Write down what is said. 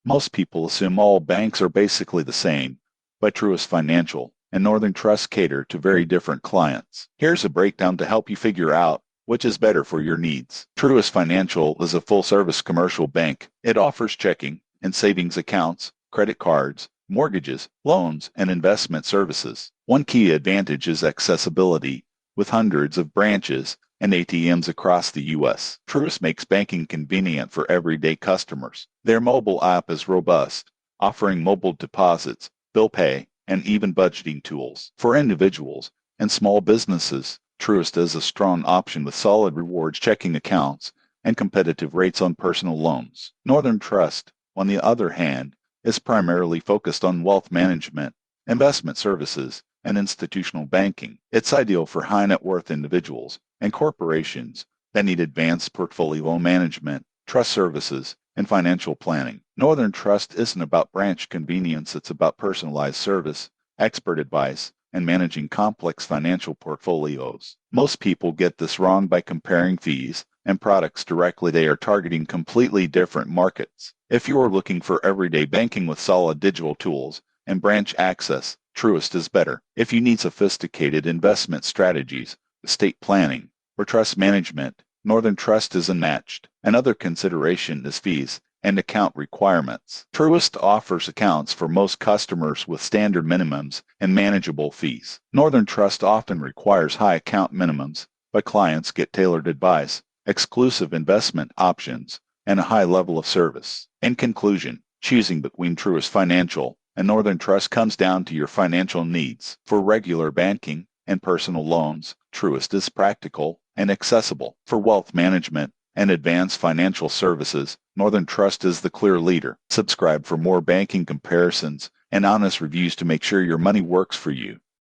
Most people assume all banks are basically the same, but Truist Financial and Northern Trust cater to very different clients. Here's a breakdown to help you figure out which is better for your needs. Truist Financial is a full-service commercial bank. It offers checking and savings accounts, credit cards, mortgages, loans, and investment services. One key advantage is accessibility, with hundreds of branches and ATMs across the U.S. Truist makes banking convenient for everyday customers. Their mobile app is robust, offering mobile deposits, bill pay, and even budgeting tools. For individuals and small businesses, Truist is a strong option with solid rewards checking accounts and competitive rates on personal loans. Northern Trust, on the other hand, is primarily focused on wealth management, investment services, and institutional banking. It's ideal for high net worth individuals and corporations that need advanced portfolio management, trust services, and financial planning. Northern Trust isn't about branch convenience, it's about personalized service, expert advice, and managing complex financial portfolios. Most people get this wrong by comparing fees and products directly. They are targeting completely different markets. If you are looking for everyday banking with solid digital tools and branch access, Truist is better. If you need sophisticated investment strategies, estate planning, or trust management, Northern Trust is unmatched. Another consideration is fees and account requirements. Truist offers accounts for most customers with standard minimums and manageable fees. Northern Trust often requires high account minimums, but clients get tailored advice, exclusive investment options, and a high level of service. In conclusion, choosing between Truist Financial and Northern Trust comes down to your financial needs. For regular banking and personal loans, Truist is practical and accessible. For wealth management and advanced financial services, Northern Trust is the clear leader. Subscribe for more banking comparisons and honest reviews to make sure your money works for you.